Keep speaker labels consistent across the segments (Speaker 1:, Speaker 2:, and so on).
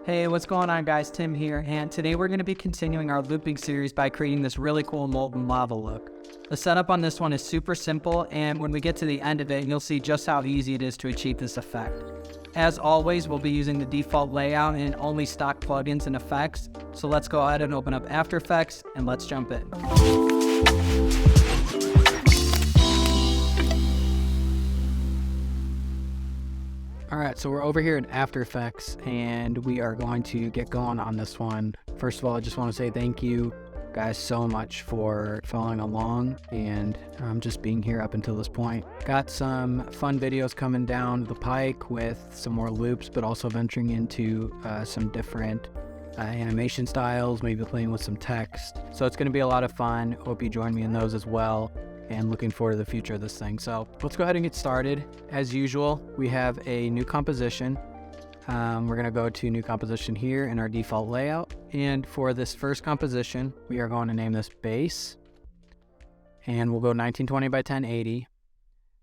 Speaker 1: Hey, what's going on guys? Tim here, and today we're going to be continuing our looping series by creating this really cool molten lava look. The setup on this one is super simple, and when we get to the end of it, you'll see just how easy it is to achieve this effect. As always, we'll be using the default layout and only stock plugins and effects, so let's go ahead and open up After Effects and let's jump in. Alright, so we're over here in After Effects and we are going to get going on this one. First of all, I just want to say thank you guys so much for following along and just being here up until this point. Got some fun videos coming down the pike with some more loops, but also venturing into some different animation styles, maybe playing with some text. So it's going to be a lot of fun. Hope you join me in those as well. And looking forward to the future of this thing. So let's go ahead and get started. As usual, we have a new composition. We're gonna go to new composition here in our default layout. And for this first composition, we are going to name this base. And we'll go 1920 by 1080.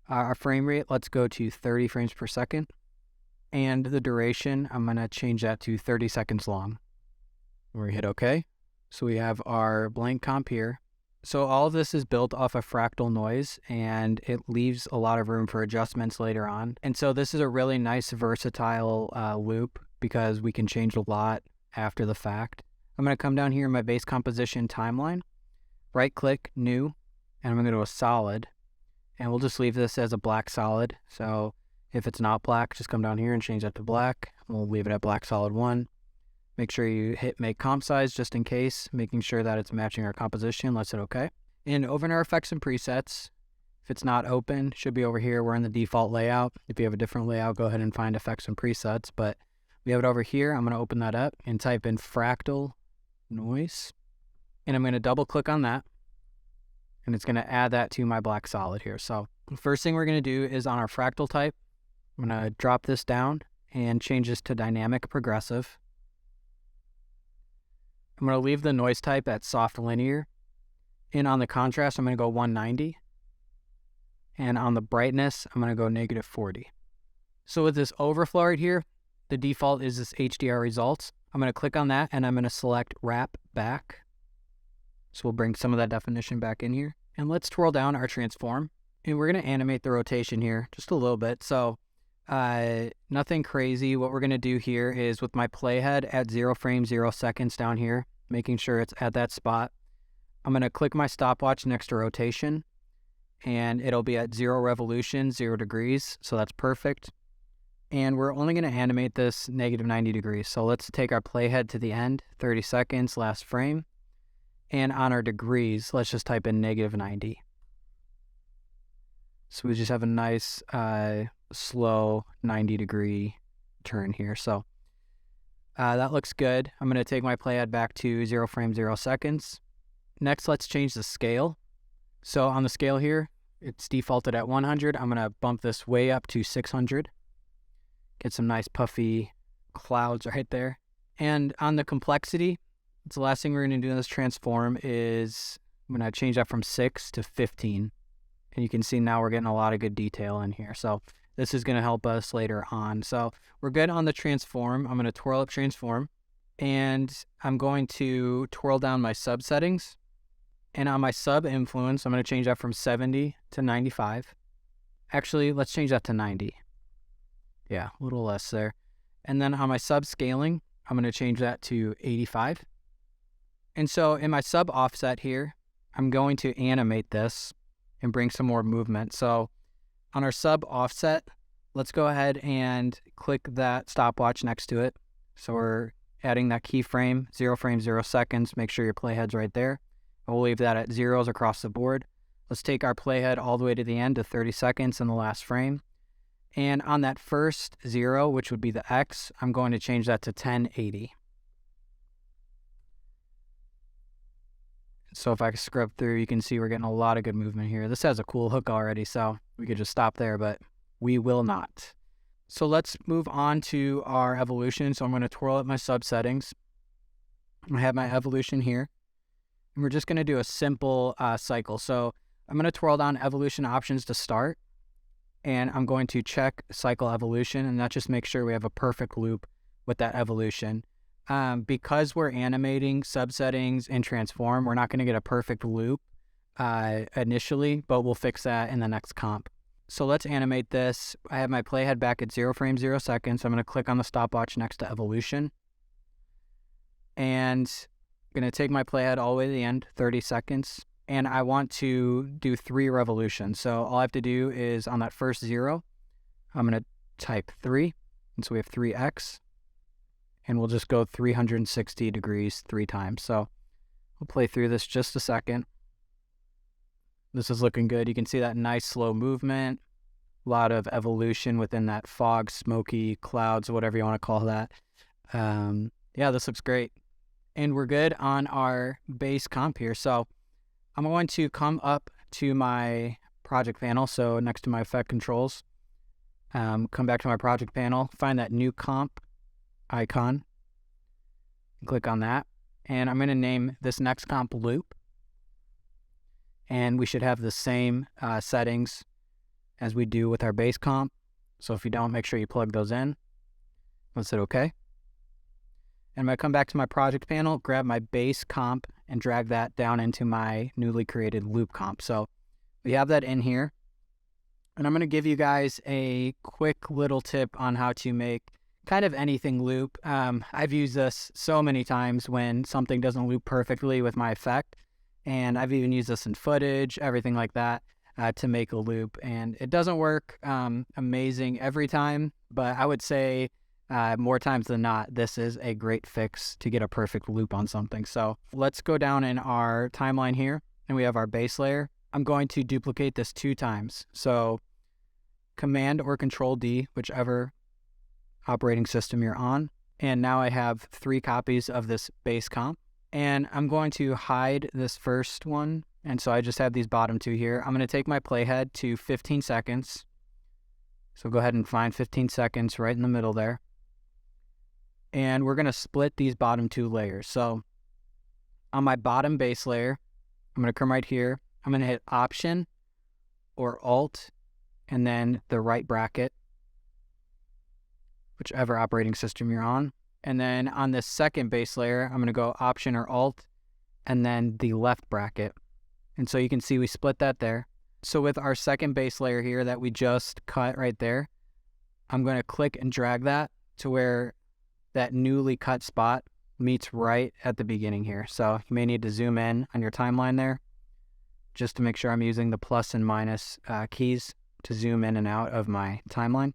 Speaker 1: Our frame rate, let's go to 30 frames per second. And the duration, I'm gonna change that to 30 seconds long. We hit OK. So we have our blank comp here. So all of this is built off of fractal noise, and it leaves a lot of room for adjustments later on. And so this is a really nice versatile loop because we can change a lot after the fact. I'm going to come down here in my base composition timeline, right click, new, and I'm going to go to a solid, and we'll just leave this as a black solid. So if it's not black, just come down here and change that to black. We'll leave it at black solid 1. Make sure you hit make comp size just in case, making sure that it's matching our composition. Let's hit OK. And over in our effects and presets, if it's not open, should be over here. We're in the default layout. If you have a different layout, go ahead and find effects and presets. But we have it over here. I'm going to open that up and type in fractal noise. And I'm going to double click on that. And it's going to add that to my black solid here. So the first thing we're going to do is on our fractal type, I'm going to drop this down and change this to dynamic progressive. I'm going to leave the noise type at soft linear. And on the contrast, I'm going to go 190. And on the brightness, I'm going to go -40. So with this overflow right here, the default is this HDR results. I'm going to click on that and I'm going to select wrap back. So we'll bring some of that definition back in here. And let's twirl down our transform. And we're going to animate the rotation here just a little bit. So nothing crazy. What we're going to do here is with my playhead at 0 frames, 0 seconds down here, making sure it's at that spot. I'm going to click my stopwatch next to rotation and it'll be at 0 revolution, 0 degrees. So that's perfect. And we're only going to animate this -90 degrees. So let's take our playhead to the end, 30 seconds, last frame. And on our degrees, let's just type in -90. So we just have a nice slow 90-degree turn here. So that looks good. I'm going to take my playhead back to 0 frames, 0 seconds. Next, let's change the scale. So on the scale here, it's defaulted at 100. I'm going to bump this way up to 600. Get some nice puffy clouds right there. And on the complexity, the last thing we're going to do in this transform is I'm going to change that from 6 to 15. And you can see now we're getting a lot of good detail in here. So this is going to help us later on. So we're good on the transform. I'm going to twirl up transform. And I'm going to twirl down my sub settings. And on my sub influence, I'm going to change that from 70 to 95. Actually, let's change that to 90. Yeah, a little less there. And then on my sub scaling, I'm going to change that to 85. And so in my sub offset here, I'm going to animate this and bring some more movement. So on our sub offset, let's go ahead and click that stopwatch next to it. So we're adding that keyframe, 0 frames, 0 seconds. Make sure your playhead's right there. And we'll leave that at zeros across the board. Let's take our playhead all the way to the end to 30 seconds in the last frame. And on that first 0, which would be the X, I'm going to change that to 1080. So if I scrub through, you can see we're getting a lot of good movement here. This has a cool hook already, so we could just stop there, but we will not. So let's move on to our evolution. So I'm going to twirl up my sub settings. I have my evolution here. And we're just going to do a simple cycle. So I'm going to twirl down evolution options to start. And I'm going to check cycle evolution, and that just makes sure we have a perfect loop with that evolution. Because we're animating subsettings and transform, we're not going to get a perfect loop initially, but we'll fix that in the next comp. So let's animate this. I have my playhead back at 0 frames 0 seconds. So I'm going to click on the stopwatch next to evolution. And I'm going to take my playhead all the way to the end, 30 seconds. And I want to do 3 revolutions. So all I have to do is on that first 0, I'm going to type 3. And so we have 3x. And we'll just go 360 degrees 3 times. So we'll play through this just a second. This is looking good. You can see that nice slow movement, a lot of evolution within that fog, smoky clouds, whatever you want to call that. Yeah, this looks great. And we're good on our base comp here. So I'm going to come up to my project panel. So next to my effect controls, come back to my project panel, find that new comp icon, click on that. And I'm going to name this next comp loop. And we should have the same settings as we do with our base comp. So if you don't, make sure you plug those in. Let's hit OK. And I'm going to come back to my project panel, grab my base comp, and drag that down into my newly created loop comp. So we have that in here. And I'm going to give you guys a quick little tip on how to make kind of anything loop. I've used this so many times when something doesn't loop perfectly with my effect. And I've even used this in footage, everything like that, to make a loop. And it doesn't work amazing every time, but I would say more times than not, this is a great fix to get a perfect loop on something. So let's go down in our timeline here, and we have our base layer. I'm going to duplicate this 2 times. So Command or Control D, whichever operating system you're on. And now I have 3 copies of this base comp. And I'm going to hide this first one. And so I just have these bottom 2 here. I'm going to take my playhead to 15 seconds. So go ahead and find 15 seconds right in the middle there. And we're going to split these bottom 2 layers. So on my bottom base layer, I'm going to come right here. I'm going to hit Option or Alt and then the right bracket, whichever operating system you're on. And then on this second base layer, I'm going to go Option or Alt, and then the left bracket. And so you can see we split that there. So with our second base layer here that we just cut right there, I'm going to click and drag that to where that newly cut spot meets right at the beginning here. So you may need to zoom in on your timeline there just to make sure I'm using the plus and minus keys to zoom in and out of my timeline.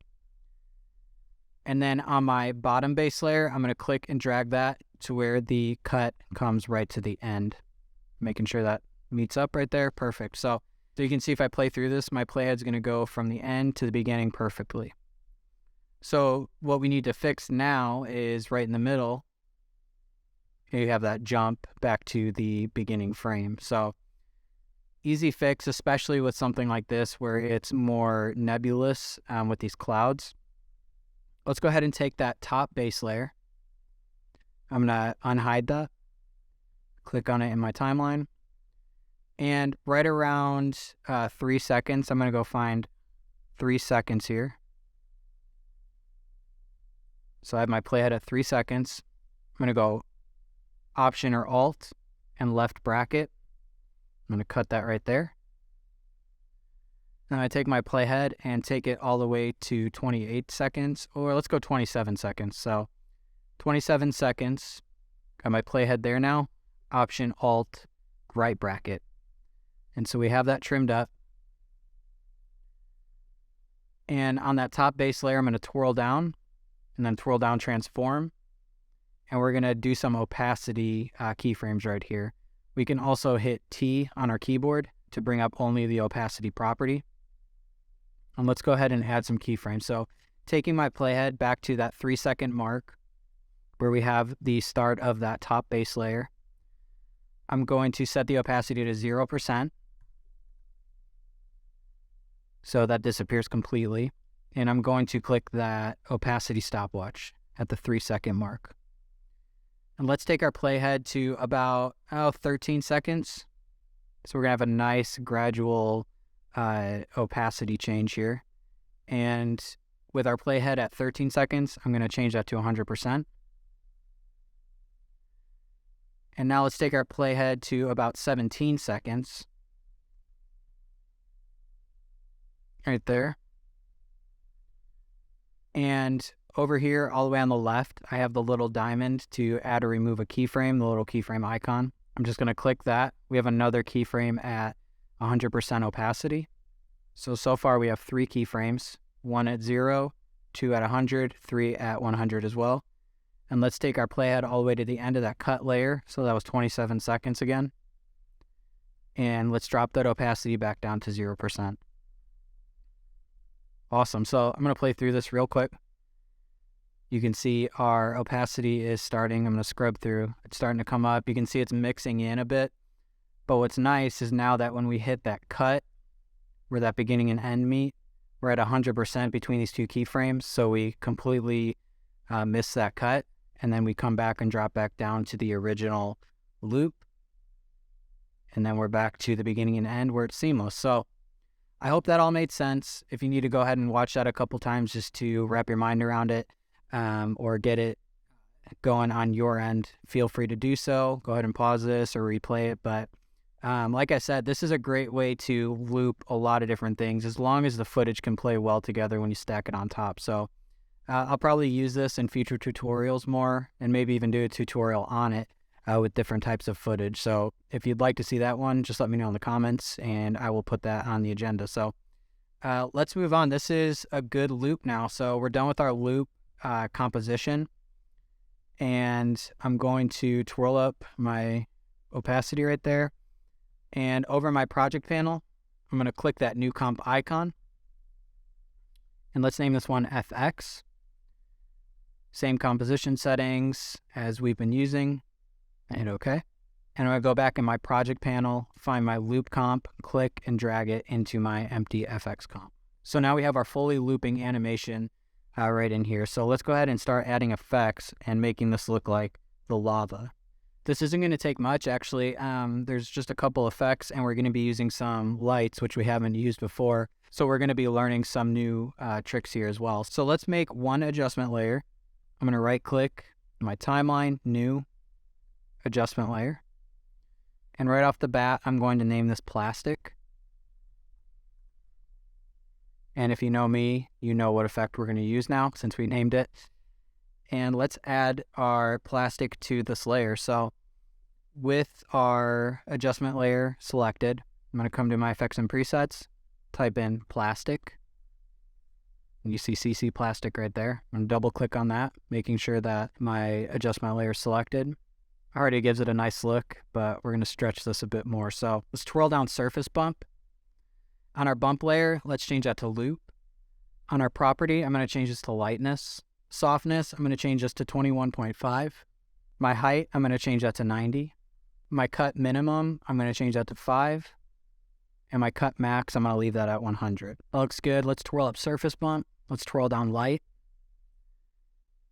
Speaker 1: And then on my bottom base layer, I'm going to click and drag that to where the cut comes right to the end, making sure that meets up right there. Perfect. So you can see if I play through this, my playhead's going to go from the end to the beginning perfectly. So what we need to fix now is right in the middle, you have that jump back to the beginning frame. So easy fix, especially with something like this where it's more nebulous with these clouds. Let's go ahead and take that top base layer. I'm going to unhide that. Click on it in my timeline. And right around 3 seconds, I'm going to go find 3 seconds here. So I have my playhead at 3 seconds. I'm going to go Option or Alt and left bracket. I'm going to cut that right there. Now I take my playhead and take it all the way to 28 seconds, or let's go 27 seconds. So 27 seconds, got my playhead there now, Option, Alt, right bracket. And so we have that trimmed up. And on that top base layer, I'm going to twirl down and then twirl down transform. And we're going to do some opacity keyframes right here. We can also hit T on our keyboard to bring up only the opacity property. And let's go ahead and add some keyframes. So taking my playhead back to that 3 second mark where we have the start of that top base layer, I'm going to set the opacity to 0%. So that disappears completely. And I'm going to click that opacity stopwatch at the 3 second mark. And let's take our playhead to about 13 seconds. So we're going to have a nice gradual opacity change here. And with our playhead at 13 seconds, I'm going to change that to 100%. And now let's take our playhead to about 17 seconds. Right there. And over here, all the way on the left, I have the little diamond to add or remove a keyframe, the little keyframe icon. I'm just going to click that. We have another keyframe at 100% opacity. So far we have 3 keyframes, 1 at 0, 2 at 100, 3 at 100 as well. And let's take our playhead all the way to the end of that cut layer. So that was 27 seconds again. And let's drop that opacity back down to 0%. Awesome. So I'm going to play through this real quick. You can see our opacity is starting. I'm going to scrub through. It's starting to come up. You can see it's mixing in a bit. But what's nice is now that when we hit that cut, where that beginning and end meet, we're at 100% between these 2 keyframes. So we completely miss that cut. And then we come back and drop back down to the original loop. And then we're back to the beginning and end where it's seamless. So I hope that all made sense. If you need to go ahead and watch that a couple times just to wrap your mind around it, or get it going on your end, feel free to do so. Go ahead and pause this or replay it. But like I said, this is a great way to loop a lot of different things as long as the footage can play well together when you stack it on top. So I'll probably use this in future tutorials more, and maybe even do a tutorial on it with different types of footage. So if you'd like to see that one, just let me know in the comments and I will put that on the agenda. So let's move on. This is a good loop now. So we're done with our loop composition, and I'm going to twirl up my opacity right there. And over my project panel, I'm going to click that new comp icon. And let's name this one FX. Same composition settings as we've been using. And OK. And I'm going to go back in my project panel, find my loop comp, click and drag it into my empty FX comp. So now we have our fully looping animation right in here. So let's go ahead and start adding effects and making this look like the lava. This isn't going to take much, actually. There's just a couple effects, and we're going to be using some lights, which we haven't used before. So we're going to be learning some new tricks here as well. So let's make one adjustment layer. I'm going to right-click my timeline, new adjustment layer. And right off the bat, I'm going to name this plastic. And if you know me, you know what effect we're going to use now since we named it. And let's add our plastic to this layer. So with our adjustment layer selected, I'm going to come to my effects and presets, type in plastic. And you see CC plastic right there. I'm going to double click on that, making sure that my adjustment layer is selected. Already gives it a nice look, but we're going to stretch this a bit more. So let's twirl down surface bump. On our bump layer, let's change that to loop. On our property, I'm going to change this to lightness. Softness, I'm going to change this to 21.5. My height, I'm going to change that to 90. My cut minimum, I'm going to change that to 5. And my cut max, I'm going to leave that at 100. That looks good. Let's twirl up surface bump. Let's twirl down light.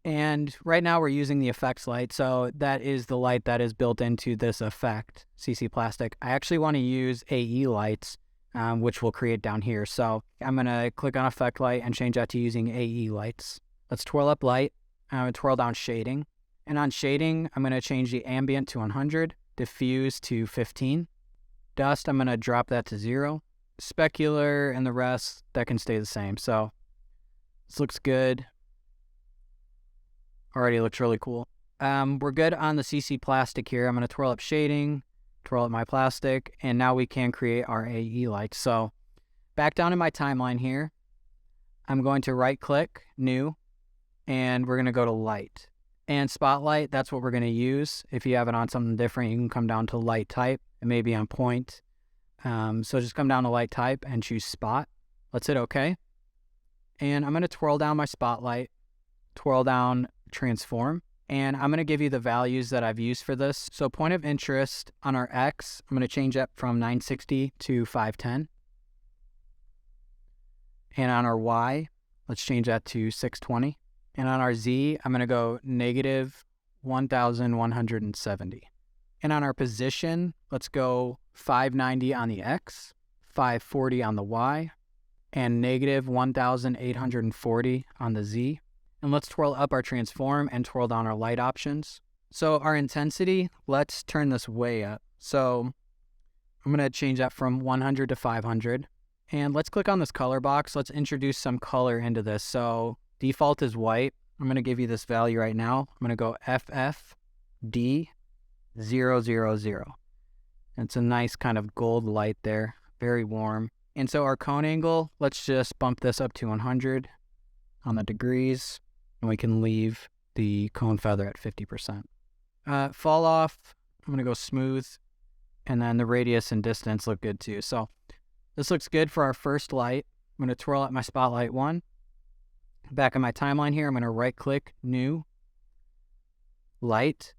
Speaker 1: And right now we're using the effects light, so that is the light that is built into this effect, CC Plastic. I actually want to use AE lights, which we'll create down here. So I'm going to click on effect light and change that to using AE lights. Let's twirl up light. I'm going to twirl down shading. And on shading, I'm going to change the ambient to 100, diffuse to 15. Dust, I'm going to drop that to 0. Specular and the rest, that can stay the same. So this looks good. Already looks really cool. We're good on the CC Plastic here. I'm going to twirl up shading, twirl up my plastic, and now we can create our AE lights. So back down in my timeline here, I'm going to right click, new, and we're going to go to light. And spotlight, that's what we're going to use. If you have it on something different, you can come down to light type. It may be on point. So just come down to light type and choose spot. Let's hit OK. And I'm going to twirl down my spotlight, twirl down transform, and I'm going to give you the values that I've used for this. So point of interest on our X, I'm going to change that from 960 to 510. And on our Y, let's change that to 620. And on our Z, I'm going to go negative 1170. And on our position, let's go 590 on the X, 540 on the Y, and negative 1840 on the Z. And let's twirl up our transform and twirl down our light options. So our intensity, let's turn this way up. So I'm going to change that from 100 to 500. And let's click on this color box. Let's introduce some color into this. So default is white. I'm going to give you this value right now. I'm going to go FFD000. It's a nice kind of gold light there, very warm. And so our cone angle, let's just bump this up to 100 on the degrees, and we can leave the cone feather at 50%. Fall off, I'm going to go smooth, and then the radius and distance look good too. So this looks good for our first light. I'm going to twirl out my spotlight 1. Back in my timeline here, I'm going to right-click, New, Light,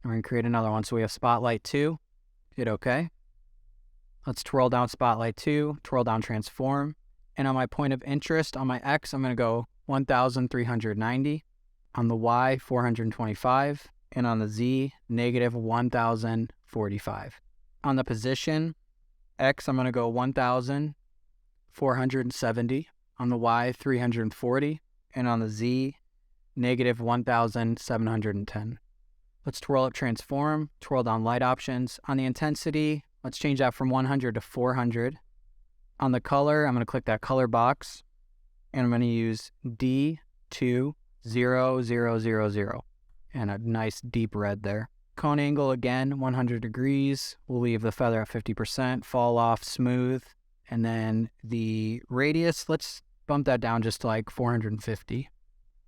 Speaker 1: and we're going to create another one. So we have spotlight 2, hit OK. Let's twirl down spotlight 2, twirl down transform, and on my point of interest, on my X, I'm going to go 1,390, on the Y, 425, and on the Z, negative 1,045. On the position, X, I'm going to go 1,470, on the Y, 340, and on the Z, negative 1,710. Let's twirl up transform, twirl down light options. On the intensity, let's change that from 100 to 400. On the color, I'm going to click that color box, and I'm going to use D20000, and a nice deep red there. Cone angle again, 100 degrees. We'll leave the feather at 50%, fall off smooth. And then the radius, let's bump that down just to like 450.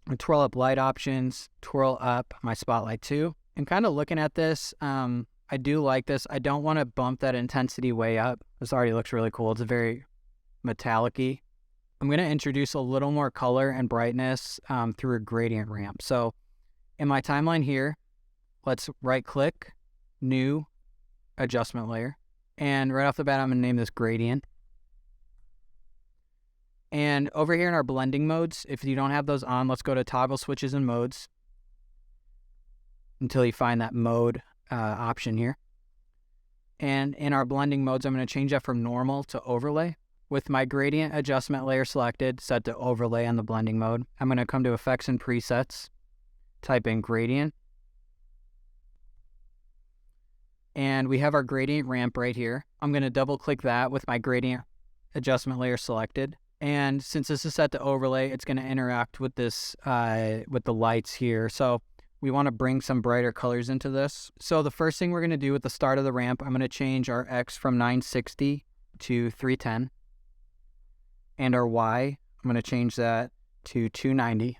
Speaker 1: I twirl up light options, twirl up my spotlight 2. And kind of looking at this, I do like this. I don't want to bump that intensity way up. This already looks really cool. It's a very metallic-y. I'm going to introduce a little more color and brightness through a gradient ramp. So in my timeline here, let's right-click, New, Adjustment Layer. And right off the bat, I'm going to name this Gradient. And over here in our blending modes, if you don't have those on, let's go to Toggle Switches and Modes until you find that mode option here. And in our blending modes, I'm going to change that from normal to overlay. With my gradient adjustment layer selected, set to overlay on the blending mode, I'm going to come to Effects and Presets, type in Gradient. And we have our gradient ramp right here. I'm going to double click that with my gradient adjustment layer selected. And since this is set to overlay, it's going to interact with this, with the lights here. So we want to bring some brighter colors into this. So the first thing we're going to do at the start of the ramp, I'm going to change our X from 960 to 310. And our Y, I'm going to change that to 290.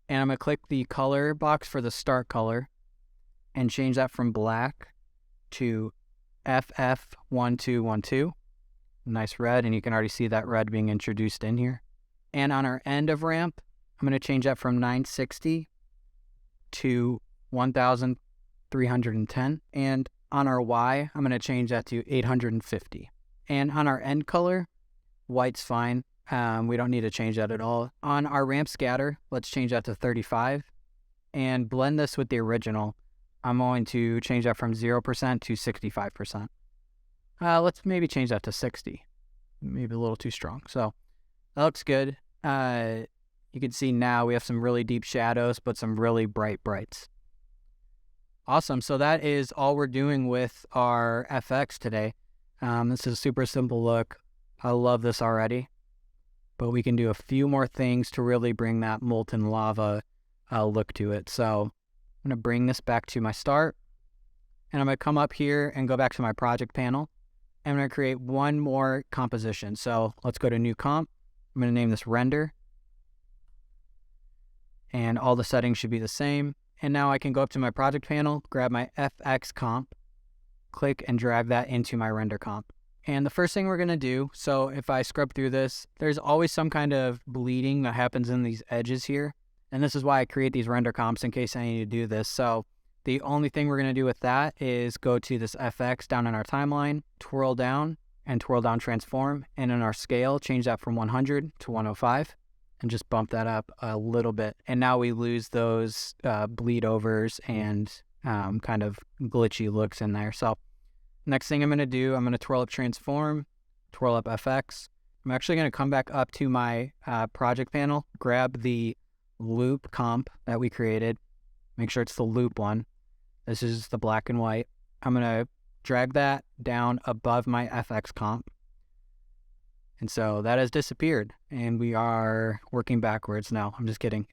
Speaker 1: And I'm going to click the color box for the start color and change that from black to FF1212. Nice red, and you can already see that red being introduced in here. And on our end of ramp, I'm going to change that from 960 to 1,310. And on our Y, I'm going to change that to 850. And on our end color, white's fine. We don't need to change that at all. On our ramp scatter, let's change that to 35. And blend this with the original. I'm going to change that from 0% to 65%. Let's maybe change that to 60. Maybe a little too strong. So that looks good. You can see now we have some really deep shadows, but some really bright brights. Awesome. So that is all we're doing with our FX today. This is a super simple look. I love this already. But we can do a few more things to really bring that molten lava look to it. So I'm going to bring this back to my start. And I'm going to come up here and go back to my project panel. I'm going to create one more composition. So let's go to New Comp. I'm going to name this Render. And all the settings should be the same. And now I can go up to my project panel, grab my FX comp, click and drag that into my render comp. And the first thing we're going to do, so if I scrub through this, there's always some kind of bleeding that happens in these edges here. And this is why I create these render comps in case I need to do this. So the only thing we're going to do with that is go to this FX down in our timeline, twirl down and twirl down transform. And in our scale, change that from 100 to 105 and just bump that up a little bit. And now we lose those bleed overs and kind of glitchy looks in there. So next thing I'm going to do, I'm going to twirl up transform, twirl up FX. I'm actually going to come back up to my project panel, grab the loop comp that we created. Make sure it's the loop one. This is the black and white. I'm going to drag that down above my FX comp. And so that has disappeared, and we are working backwards now. I'm just kidding.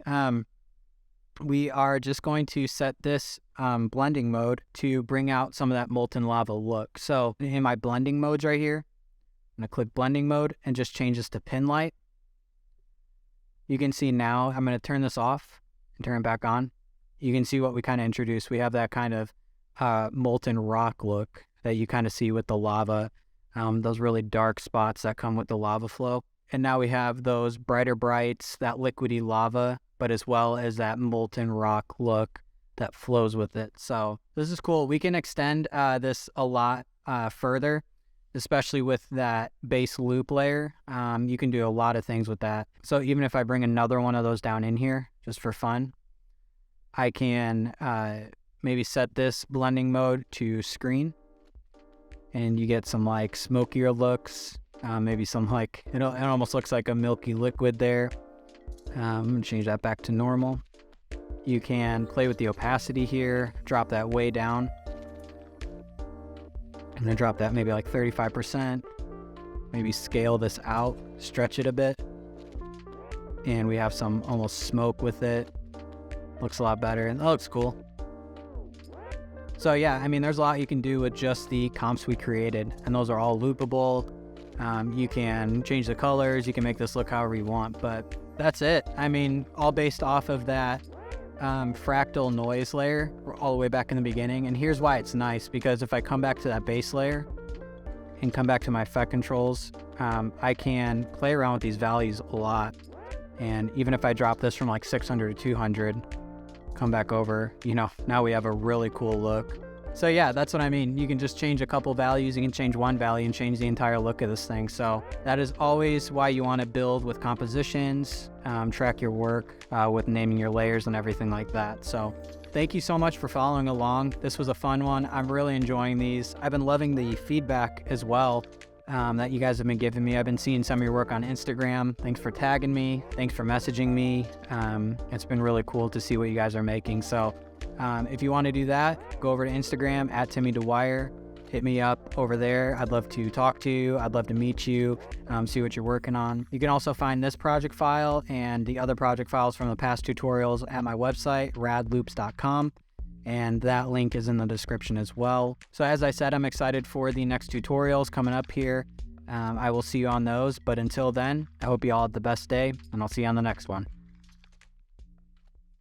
Speaker 1: We are just going to set this blending mode to bring out some of that molten lava look. So in my blending modes right here, I'm going to click blending mode and just change this to pin light. You can see now, I'm going to turn this off and turn it back on. You can see what we kind of introduced. We have that kind of molten rock look that you kind of see with the lava, those really dark spots that come with the lava flow. And now we have those brighter brights, that liquidy lava, but as well as that molten rock look that flows with it. So this is cool. We can extend this a lot further, especially with that base loop layer. You can do a lot of things with that. So even if I bring another one of those down in here, just for fun, I can maybe set this blending mode to screen, and you get some like smokier looks, maybe some like, it almost looks like a milky liquid there. I'm going to change that back to normal. You can play with the opacity here, drop that way down. I'm going to drop that maybe like 35%, maybe scale this out, stretch it a bit. And we have some almost smoke with it. Looks a lot better, and that looks cool. So yeah, I mean, there's a lot you can do with just the comps we created, and those are all loopable. You can change the colors, you can make this look however you want, but that's it. I mean, all based off of that fractal noise layer all the way back in the beginning. And here's why it's nice, because if I come back to that base layer and come back to my effect controls, I can play around with these values a lot. And even if I drop this from like 600 to 200, come back over, you know, now we have a really cool look. So yeah, that's what I mean. You can just change a couple values. You can change one value and change the entire look of this thing. So that is always why you want to build with compositions, track your work with naming your layers and everything like that. So thank you so much for following along. This was a fun one. I'm really enjoying these. I've been loving the feedback as well that you guys have been giving me. I've been seeing some of your work on Instagram. Thanks for tagging me. Thanks for messaging me. It's been really cool to see what you guys are making. So if you want to do that, go over to Instagram at Timmy Dwyer. Hit me up over there. I'd love to talk to you. I'd love to meet you, see what you're working on. You can also find this project file and the other project files from the past tutorials at my website, radloops.com. And that link is in the description as well. So as I said, I'm excited for the next tutorials coming up here. I will see you on those. But until then, I hope you all have the best day, and I'll see you on the next one.